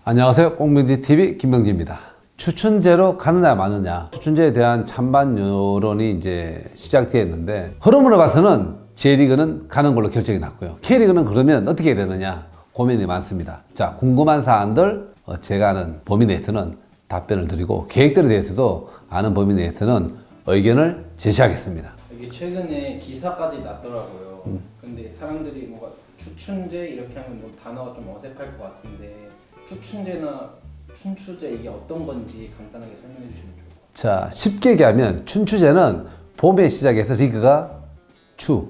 안녕하세요. 꽁병지TV 김병지입니다. 추춘제로 가느냐 마느냐, 추춘제에 대한 찬반 여론이 이제 시작되었는데, 흐름으로 봐서는 J리그는 가는 걸로 결정이 났고요. K리그는 그러면 어떻게 해야 되느냐 고민이 많습니다. 자, 궁금한 사안들 제가 아는 범위 내에서는 답변을 드리고, 계획들에 대해서도 아는 범위 내에서는 의견을 제시하겠습니다. 이게 최근에 기사까지 났더라고요. 근데 사람들이 뭔가 추춘제 이렇게 하면 뭐 단어가 좀 어색할 것 같은데, 추춘제나 춘추제 이게 어떤 건지 간단하게 설명해 주시면 좋을 것 같아요. 자, 쉽게 얘기하면 춘추제는 봄에 시작해서 리그가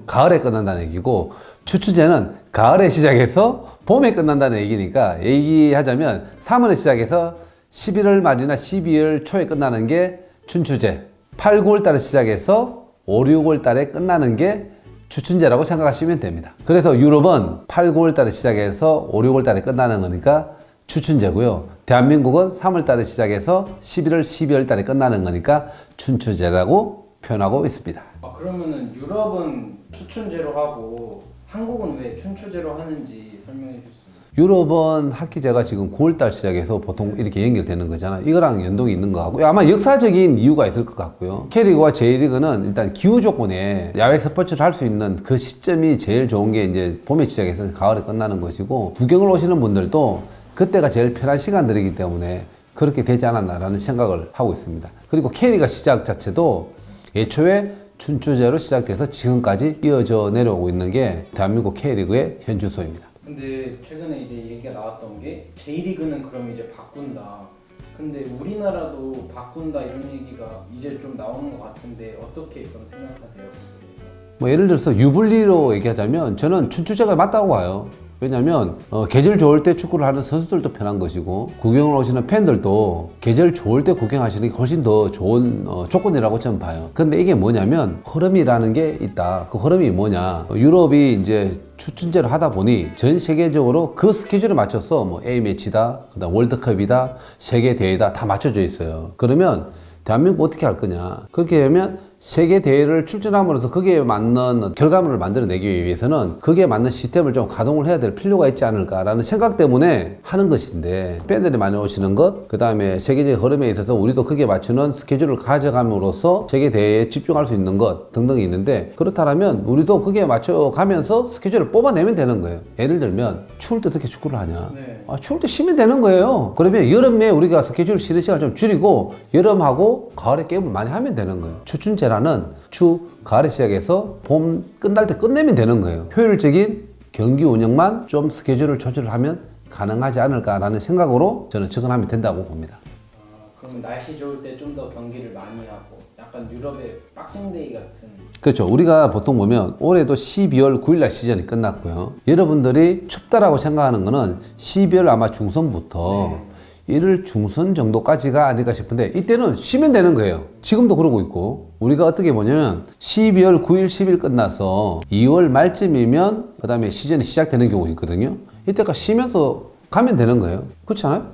가을에 끝난다는 얘기고, 추춘제는 가을에 시작해서 봄에 끝난다는 얘기니까, 얘기하자면 3월에 시작해서 11월 말이나 12월 초에 끝나는 게 춘추제, 8, 9월 달에 시작해서 5, 6월 달에 끝나는 게 추춘제라고 생각하시면 됩니다. 그래서 유럽은 8, 9월 달에 시작해서 5, 6월 달에 끝나는 거니까 추춘제고요. 대한민국은 3월 달에 시작해서 11월, 12월 달에 끝나는 거니까 춘추제라고 표현하고 있습니다. 그러면은 유럽은 추춘제로 하고 한국은 왜 춘추제로 하는지 설명해 주실 수 있나요? 유럽은 학기제가 지금 9월달 시작해서 보통 이렇게 연결되는 거잖아. 이거랑 연동이 있는 거 같고요. 아마 역사적인 이유가 있을 것 같고요. K리그와 J리그는 일단 기후 조건에 야외 스포츠를 할 수 있는 그 시점이 제일 좋은 게 이제 봄에 시작해서 가을에 끝나는 것이고, 구경을 오시는 분들도 그때가 제일 편한 시간들이기 때문에 그렇게 되지 않았나라는 생각을 하고 있습니다. 그리고 K리그 시작 자체도 애초에 춘추제로 시작돼서 지금까지 이어져 내려오고 있는 게 대한민국 K리그의 현 주소입니다. 근데 최근에 이제 얘기가 나왔던 게 J리그는 그럼 이제 바꾼다. 근데 우리나라도 바꾼다 이런 얘기가 이제 좀 나오는 것 같은데 어떻게 그럼 생각하세요? 뭐 예를 들어서 유불리로 얘기하자면 저는 춘추제가 맞다고 봐요. 왜냐면 계절 좋을 때 축구를 하는 선수들도 편한 것이고, 구경을 오시는 팬들도 계절 좋을 때 구경하시는 게 훨씬 더 좋은 조건이라고 저는 봐요. 근데 이게 뭐냐면 흐름이라는 게 있다. 그 흐름이 뭐냐, 유럽이 이제 추춘제를 하다 보니 전 세계적으로 그 스케줄에 맞춰서 뭐 A매치다, 그다음 월드컵이다, 세계대회다 다 맞춰져 있어요. 그러면 대한민국 어떻게 할 거냐, 그렇게 되면 세계 대회를 출전함으로써 거기에 맞는 결과물을 만들어내기 위해서는 거기에 맞는 시스템을 좀 가동을 해야 될 필요가 있지 않을까라는 생각 때문에 하는 것인데, 팬들이 많이 오시는 것, 그 다음에 세계적 흐름에 있어서 우리도 거기에 맞추는 스케줄을 가져감으로써 세계 대회에 집중할 수 있는 것 등등이 있는데, 그렇다면 우리도 거기에 맞춰가면서 스케줄을 뽑아내면 되는 거예요. 예를 들면 추울 때 어떻게 축구를 하냐? 네. 추울 때 쉬면 되는 거예요. 그러면 여름에 우리가 스케줄 쉬는 시간을 좀 줄이고 여름하고 가을에 게임을 많이 하면 되는 거예요. 추춘제라는 가을에 시작해서 봄 끝날 때 끝내면 되는 거예요. 효율적인 경기 운영만 좀 스케줄을 조절을 하면 가능하지 않을까라는 생각으로 저는 접근하면 된다고 봅니다. 그럼 날씨 좋을 때 좀 더 경기를 많이 하고 약간 유럽의 박싱데이 같은. 그렇죠. 우리가 보통 보면 올해도 12월 9일 날 시즌이 끝났고요. 여러분들이 춥다라고 생각하는 거는 12월 아마 중순부터 1월 중순 정도까지가 아닐까 싶은데, 이때는 쉬면 되는 거예요. 지금도 그러고 있고, 우리가 어떻게 보냐면 12월 9일, 10일 끝나서 2월 말쯤이면 그 다음에 시즌이 시작되는 경우가 있거든요. 이때가 쉬면서 가면 되는 거예요. 그렇지 않아요?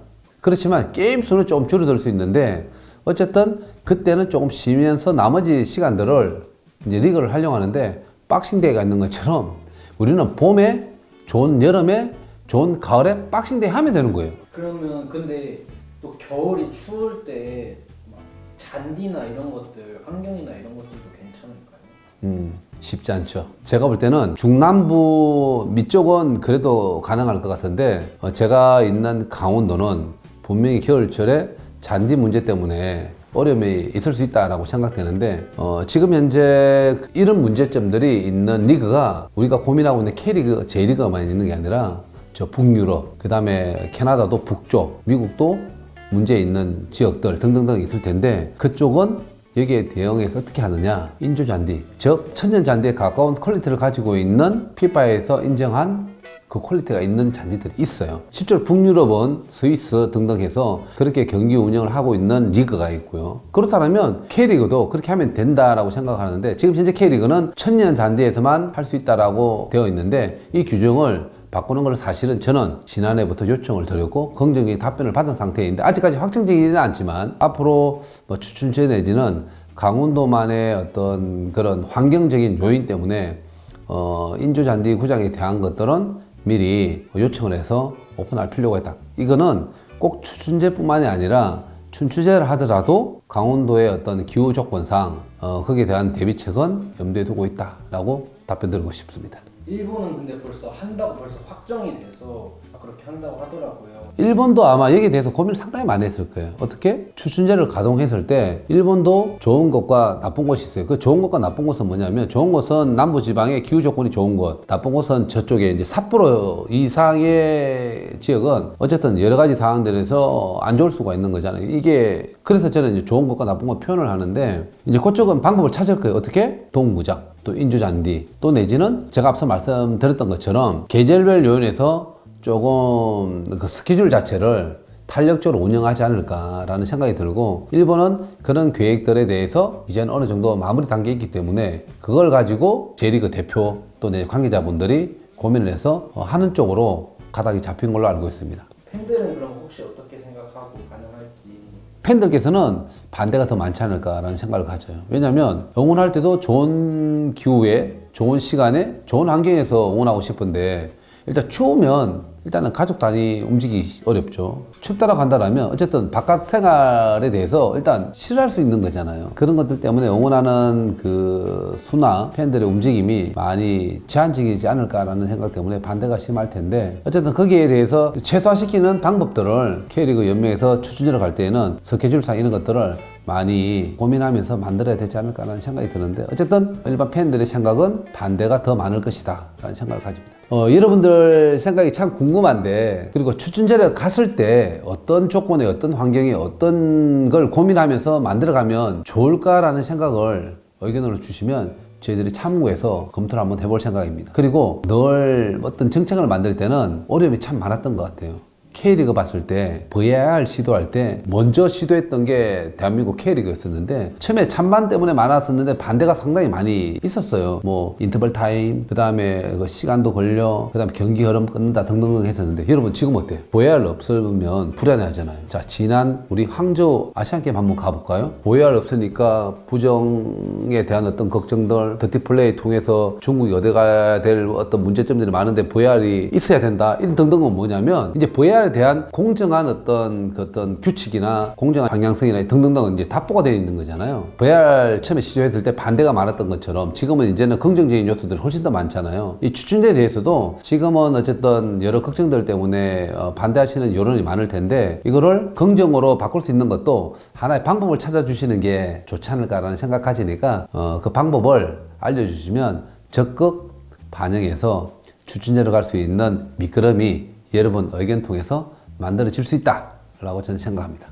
그렇지만 게임 수는 조금 줄어들 수 있는데, 어쨌든 그때는 조금 쉬면서 나머지 시간들을 이제 리그를 하려고 하는데, 박싱데이가 있는 것처럼 우리는 봄에 좋은 여름에 좋은 가을에 박싱데이 하면 되는 거예요. 그러면 근데 또 겨울이 추울 때 막 잔디나 이런 것들, 환경이나 이런 것들도 괜찮을까요? 쉽지 않죠. 제가 볼 때는 중남부 밑쪽은 그래도 가능할 것 같은데, 제가 있는 강원도는 분명히 겨울철에 잔디 문제 때문에 어려움이 있을 수 있다라고 생각되는데, 지금 현재 이런 문제점들이 있는 리그가 우리가 고민하고 있는 K리그, J리그만 있는 게 아니라 저 북유럽, 그 다음에 캐나다도 북쪽, 미국도 문제 있는 지역들 등등등 있을 텐데, 그쪽은 여기에 대응해서 어떻게 하느냐, 인조잔디, 즉 천연잔디에 가까운 퀄리티를 가지고 있는 피파에서 인정한 그 퀄리티가 있는 잔디들이 있어요. 실제로 북유럽은 스위스 등등 해서 그렇게 경기 운영을 하고 있는 리그가 있고요. 그렇다면 K리그도 그렇게 하면 된다라고 생각하는데, 지금 현재 K리그는 천연 잔디에서만 할 수 있다라고 되어 있는데, 이 규정을 바꾸는 걸 사실은 저는 지난해부터 요청을 드렸고 긍정적인 답변을 받은 상태인데, 아직까지 확정적이지는 않지만 앞으로 뭐 추춘제 내지는 강원도만의 어떤 그런 환경적인 요인 때문에 인조잔디 구장에 대한 것들은 미리 요청을 해서 오픈할 필요가 있다. 이거는 꼭 추춘제뿐만이 아니라 춘추제를 하더라도 강원도의 어떤 기후 조건상 거기에 대한 대비책은 염두에 두고 있다라고 답변 드리고 싶습니다. 일본은 근데 벌써 한다고 벌써 확정이 돼서 그렇게 한다고 하더라고요. 일본도 아마 여기에 대해서 고민을 상당히 많이 했을 거예요. 어떻게? 추춘제를 가동했을 때 일본도 좋은 것과 나쁜 것이 있어요. 그 좋은 것과 나쁜 것은 뭐냐면, 좋은 것은 남부지방의 기후 조건이 좋은 것, 나쁜 것은 저쪽에 이제 삿포로 이상의 지역은 어쨌든 여러 가지 상황들에서 안 좋을 수가 있는 거잖아요. 이게 그래서 저는 이제 좋은 것과 나쁜 것 표현을 하는데, 이제 그쪽은 방법을 찾을 거예요. 어떻게? 동무장, 또 인조잔디, 또 내지는 제가 앞서 말씀드렸던 것처럼 계절별 요인에서 조금 그 스케줄 자체를 탄력적으로 운영하지 않을까라는 생각이 들고, 일본은 그런 계획들에 대해서 이제는 어느 정도 마무리 단계에 있기 때문에 그걸 가지고 J리그 대표 또 내 관계자분들이 고민을 해서 하는 쪽으로 가닥이 잡힌 걸로 알고 있습니다. 팬들은 그럼 혹시 어떻게 생각하고 반응할지? 팬들께서는 반대가 더 많지 않을까라는 생각을 가져요. 왜냐하면 응원할 때도 좋은 기후에, 좋은 시간에, 좋은 환경에서 응원하고 싶은데, 일단 추우면 일단은 가족 단위 움직이기 어렵죠. 춥다라고 한다면 어쨌든 바깥 생활에 대해서 일단 싫어할 수 있는 거잖아요. 그런 것들 때문에 응원하는 그 수나 팬들의 움직임이 많이 제한적이지 않을까라는 생각 때문에 반대가 심할 텐데, 어쨌든 거기에 대해서 최소화시키는 방법들을 K리그 연맹에서 추진하러 갈 때에는 스케줄상 이런 것들을 많이 고민하면서 만들어야 되지 않을까라는 생각이 드는데, 어쨌든 일반 팬들의 생각은 반대가 더 많을 것이다 라는 생각을 가집니다. 여러분들 생각이 참 궁금한데, 그리고 추춘제를 갔을 때 어떤 조건에, 어떤 환경에, 어떤 걸 고민하면서 만들어가면 좋을까라는 생각을 의견으로 주시면 저희들이 참고해서 검토를 한번 해볼 생각입니다. 그리고 늘 어떤 정책을 만들 때는 어려움이 참 많았던 것 같아요. K리그 봤을 때 VAR 시도할 때 먼저 시도했던 게 대한민국 K리그였었는데, 처음에 찬반 때문에 많았었는데 반대가 상당히 많이 있었어요. 뭐 인터벌 타임, 그 다음에 시간도 걸려, 그 다음에 경기 흐름 끊는다 등등등 했었는데, 여러분 지금 어때요? VAR 없으면 불안해하잖아요. 자, 지난 우리 항저우 아시안게임 한번 가볼까요? VAR 없으니까 부정에 대한 어떤 걱정들, 더티 플레이 통해서 중국이 얻어가야 될 어떤 문제점들이 많은데 VAR이 있어야 된다, 이런 등등은 뭐냐면, 이제 VAR에 대한 공정한 어떤 규칙이나 공정한 방향성이나 등등등은 이제 답보가 되어 있는 거잖아요. VAR 처음에 시도했을 때 반대가 많았던 것처럼 지금은 이제는 긍정적인 요소들이 훨씬 더 많잖아요. 이 추춘제에 대해서도 지금은 어쨌든 여러 걱정들 때문에 반대하시는 여론이 많을 텐데, 이거를 긍정으로 바꿀 수 있는 것도 하나의 방법을 찾아주시는 게 좋지 않을까라는 생각 가지니까 그 방법을 알려주시면 적극 반영해서 추춘제로 갈 수 있는 미끄럼이 여러분 의견 통해서 만들어질 수 있다라고 저는 생각합니다.